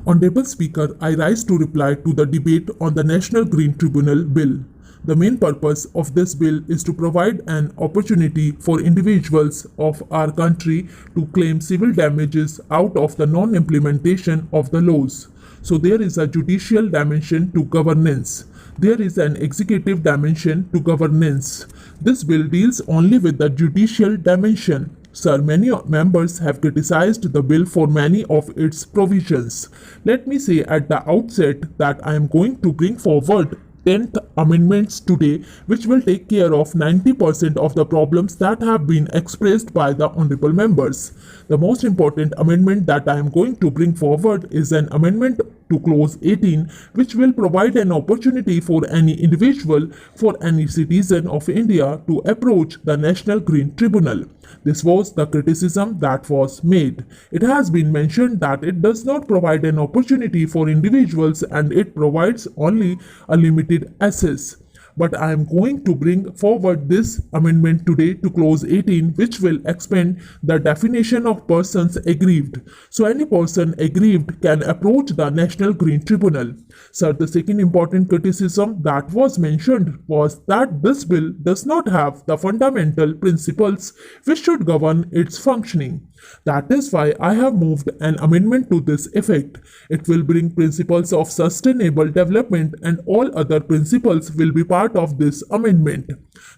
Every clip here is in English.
Honorable Speaker, I rise to reply to the debate on the National Green Tribunal Bill. The main purpose of this bill is to provide an opportunity for individuals of our country to claim civil damages out of the non-implementation of the laws. So there is a judicial dimension to governance. There is an executive dimension to governance. This bill deals only with the judicial dimension. Sir, many members have criticized the bill for many of its provisions. Let me say at the outset that I am going to bring forward 10th amendments today, which will take care of 90% of the problems that have been expressed by the honorable members. The most important amendment that I am going to bring forward is an amendment to clause 18, which will provide an opportunity for any individual, for any citizen of India to approach the National Green Tribunal. This was the criticism that was made. It has been mentioned that it does not provide an opportunity for individuals and it provides only a limited access. But I am going to bring forward this amendment today to clause 18, which will expand the definition of persons aggrieved. So any person aggrieved can approach the National Green Tribunal. Sir, the second important criticism that was mentioned was that this bill does not have the fundamental principles which should govern its functioning. That is why I have moved an amendment to this effect. It will bring principles of sustainable development and all other principles will be part of this amendment.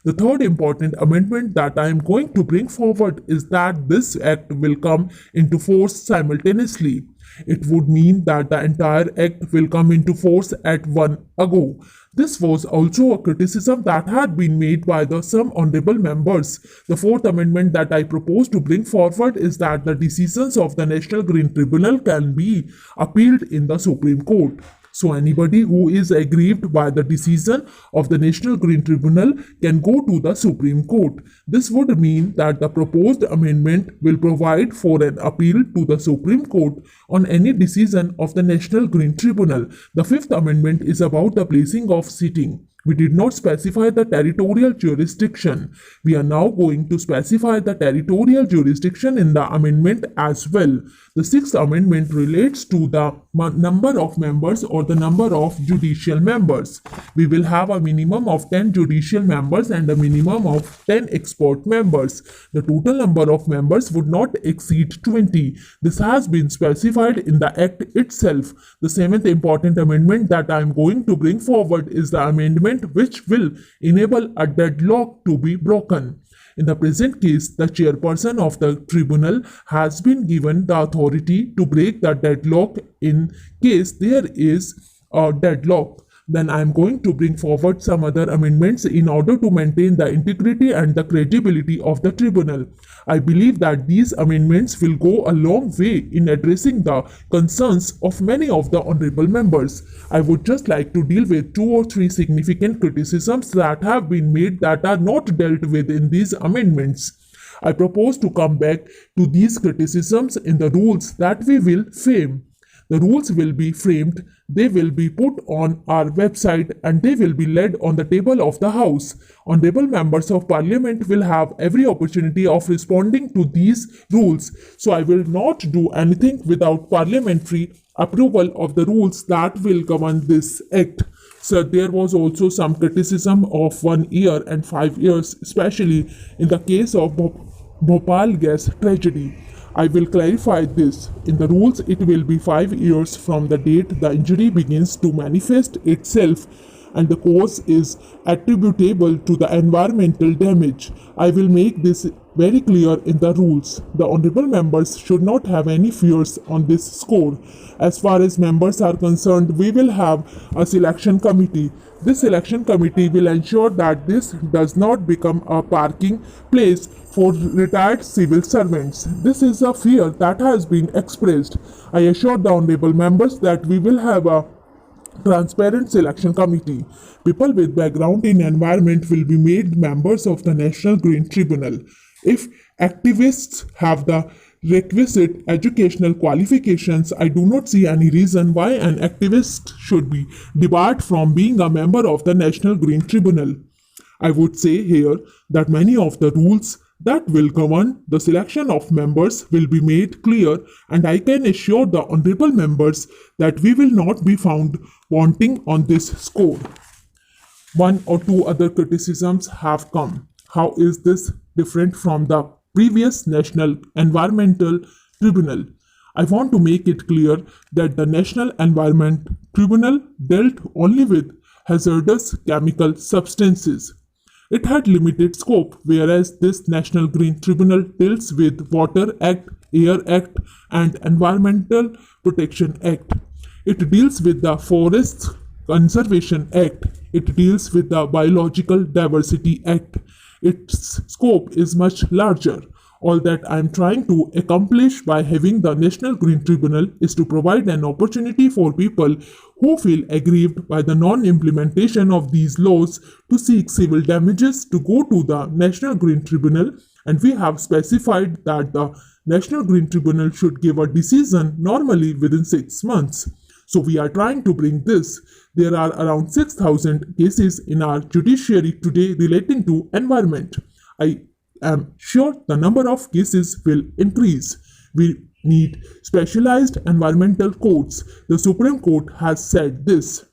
The third important amendment that I am going to bring forward is that this act will come into force simultaneously. It would mean that the entire act will come into force at one go. This was also a criticism that had been made by some honorable members. The fourth amendment that I propose to bring forward is that the decisions of the National Green Tribunal can be appealed in the Supreme Court. So anybody who is aggrieved by the decision of the National Green Tribunal can go to the Supreme Court. This would mean that the proposed amendment will provide for an appeal to the Supreme Court on any decision of the National Green Tribunal. The fifth amendment is about the placing of sitting. We did not specify the territorial jurisdiction. We are now going to specify the territorial jurisdiction in the amendment as well. The sixth amendment relates to the number of members or the number of judicial members. We will have a minimum of 10 judicial members and a minimum of 10 expert members. The total number of members would not exceed 20. This has been specified in the Act itself. The seventh important amendment that I am going to bring forward is the amendment which will enable a deadlock to be broken. In the present case, the chairperson of the tribunal has been given the authority to break the deadlock in case there is a deadlock. Then I am going to bring forward some other amendments in order to maintain the integrity and the credibility of the tribunal. I believe that these amendments will go a long way in addressing the concerns of many of the honorable members. I would just like to deal with 2 or 3 significant criticisms that have been made that are not dealt with in these amendments. I propose to come back to these criticisms in the rules that we will frame. The rules will be framed, they will be put on our website and they will be laid on the table of the House. Honorable members of Parliament will have every opportunity of responding to these rules. So I will not do anything without parliamentary approval of the rules that will govern this act. So there was also some criticism of 1 year and 5 years, especially in the case of Bhopal gas tragedy. I will clarify this. In the rules, it will be 5 years from the date the injury begins to manifest itself and the cause is attributable to the environmental damage. I will make this very clear in the rules. The honorable members should not have any fears on this score. As far as members are concerned, we will have a selection committee. This selection committee will ensure that this does not become a parking place for retired civil servants. This is a fear that has been expressed. I assure the honorable members that we will have a transparent selection committee. People with background in environment will be made members of the National Green Tribunal. If activists have the requisite educational qualifications, I do not see any reason why an activist should be debarred from being a member of the National Green Tribunal. I would say here that many of the rules that will govern the selection of members will be made clear, and I can assure the honorable members that we will not be found wanting on this score. One or two other criticisms have come. How is this different from the previous National Environmental Tribunal? I want to make it clear that the National Environment Tribunal dealt only with hazardous chemical substances. It had limited scope, whereas this National Green Tribunal deals with Water Act, Air Act, and Environmental Protection Act. It deals with the Forests Conservation Act. It deals with the Biological Diversity Act. Its scope is much larger. All that I am trying to accomplish by having the National Green Tribunal is to provide an opportunity for people who feel aggrieved by the non-implementation of these laws to seek civil damages to go to the National Green Tribunal, and we have specified that the National Green Tribunal should give a decision normally within 6 months. So we are trying to bring this. There are around 6,000 cases in our judiciary today relating to environment. I am sure the number of cases will increase. We need specialized environmental courts. The Supreme Court has said this.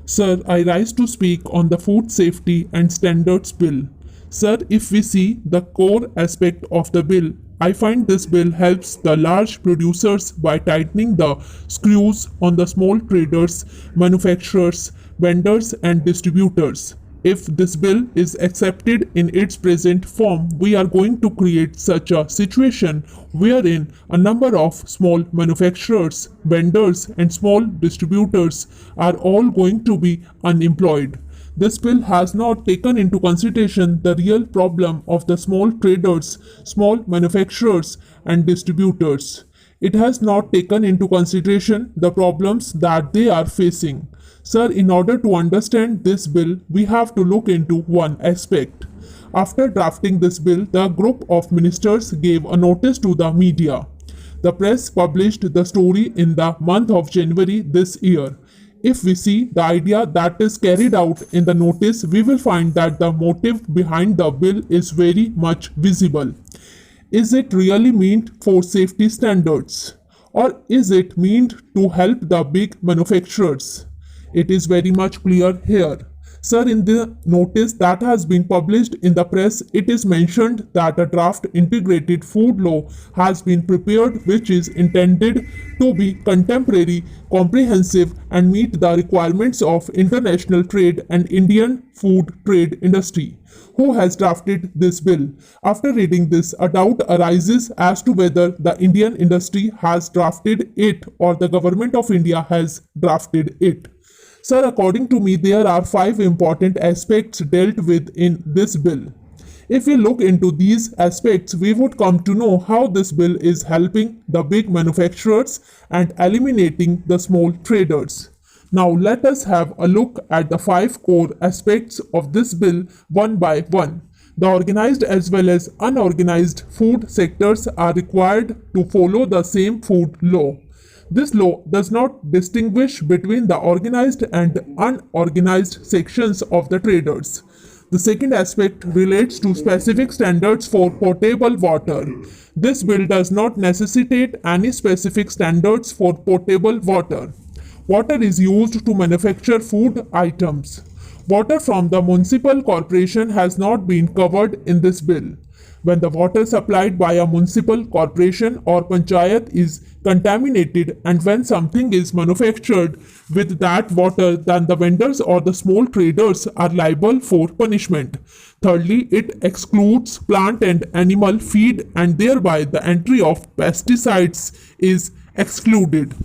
Sir, I rise to speak on the Food Safety and Standards Bill. Sir, if we see the core aspect of the bill, I find this bill helps the large producers by tightening the screws on the small traders, manufacturers, vendors, and distributors. If this bill is accepted in its present form, we are going to create such a situation wherein a number of small manufacturers, vendors, and small distributors are all going to be unemployed. This bill has not taken into consideration the real problem of the small traders, small manufacturers, and distributors. It has not taken into consideration the problems that they are facing. Sir, in order to understand this bill, we have to look into one aspect. After drafting this bill, the group of ministers gave a notice to the media. The press published the story in the month of January this year. If we see the idea that is carried out in the notice, we will find that the motive behind the bill is very much visible. Is it really meant for safety standards? Or is it meant to help the big manufacturers? It is very much clear here. Sir, in the notice that has been published in the press, it is mentioned that a draft integrated food law has been prepared which is intended to be contemporary, comprehensive, and meet the requirements of international trade and Indian food trade industry. Who has drafted this bill? After reading this, a doubt arises as to whether the Indian industry has drafted it or the government of India has drafted it. Sir, according to me, there are 5 important aspects dealt with in this bill. If we look into these aspects, we would come to know how this bill is helping the big manufacturers and eliminating the small traders. Now let us have a look at the 5 core aspects of this bill one by one. The organized as well as unorganized food sectors are required to follow the same food law. This law does not distinguish between the organized and unorganized sections of the traders. The second aspect relates to specific standards for potable water. This bill does not necessitate any specific standards for potable water. Water is used to manufacture food items. Water from the municipal corporation has not been covered in this bill. When the water supplied by a municipal corporation or panchayat is contaminated and when something is manufactured with that water, then the vendors or the small traders are liable for punishment. Thirdly, it excludes plant and animal feed and thereby the entry of pesticides is excluded.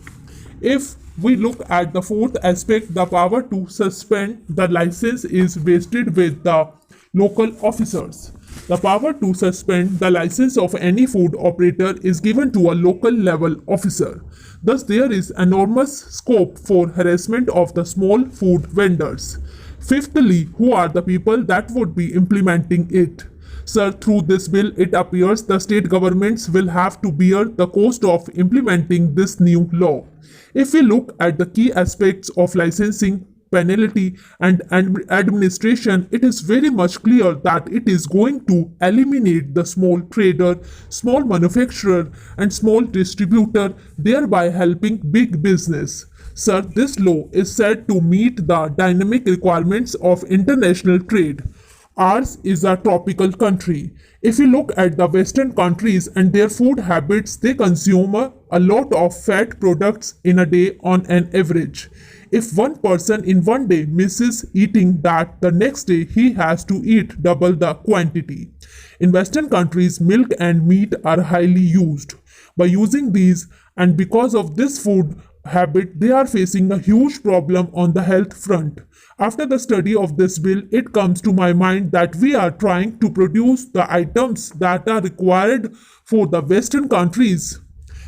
If we look at the fourth aspect, the power to suspend the license is vested with the local officers. The power to suspend the license of any food operator is given to a local level officer. Thus, there is enormous scope for harassment of the small food vendors. Fifthly, who are the people that would be implementing it? Sir, through this bill, it appears the state governments will have to bear the cost of implementing this new law. If we look at the key aspects of licensing, penalty and administration, it is very much clear that it is going to eliminate the small trader, small manufacturer, and small distributor, thereby helping big business. Sir, this law is said to meet the dynamic requirements of international trade. Ours is a tropical country. If you look at the Western countries and their food habits, they consume a lot of fat products in a day on an average. If one person in one day misses eating that, the next day he has to eat double the quantity. In Western countries, milk and meat are highly used. By using these and because of this food habit, they are facing a huge problem on the health front. After the study of this bill, it comes to my mind that we are trying to produce the items that are required for the Western countries.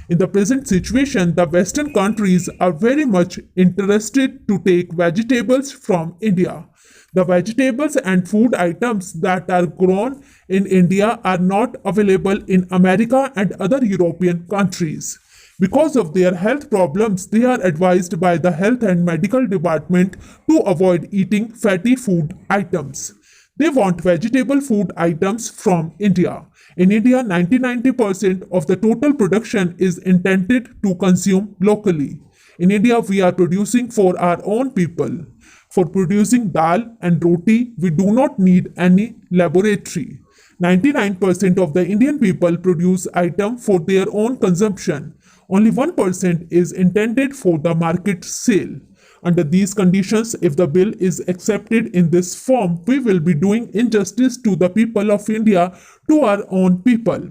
In the present situation, the Western countries are very much interested to take vegetables from India. The vegetables and food items that are grown in India are not available in America and other European countries. Because of their health problems, they are advised by the health and medical department to avoid eating fatty food items. They want vegetable food items from India. In India, 90% of the total production is intended to consume locally. In India, we are producing for our own people. For producing dal and roti, we do not need any laboratory. 99% of the Indian people produce item for their own consumption. Only 1% is intended for the market sale. Under these conditions, if the bill is accepted in this form, we will be doing injustice to the people of India, to our own people.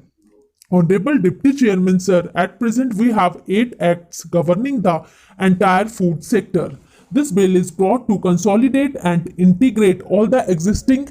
Honorable Deputy Chairman, sir, at present we have 8 acts governing the entire food sector. This bill is brought to consolidate and integrate all the existing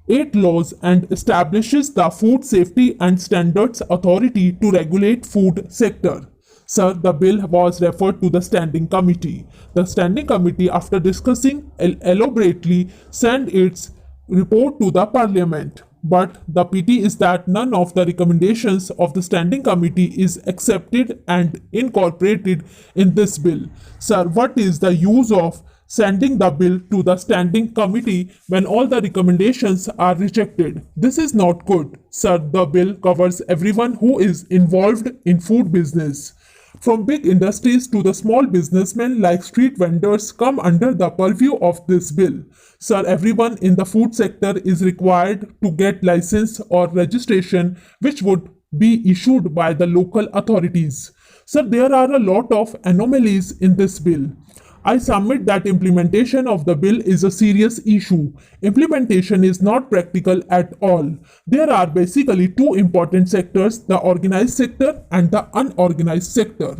8 laws and establishes the Food Safety and Standards Authority to regulate food sector. Sir, the bill was referred to the Standing Committee. The Standing Committee, after discussing elaborately, sent its report to the Parliament. But the pity is that none of the recommendations of the Standing Committee is accepted and incorporated in this bill. Sir, what is the use of sending the bill to the Standing Committee when all the recommendations are rejected? This is not good. Sir, the bill covers everyone who is involved in food business. From big industries to the small businessmen like street vendors come under the purview of this bill. Sir, everyone in the food sector is required to get license or registration which would be issued by the local authorities. Sir, there are a lot of anomalies in this bill. I submit that implementation of the bill is a serious issue. Implementation is not practical at all. There are basically 2 important sectors, the organized sector and the unorganized sector.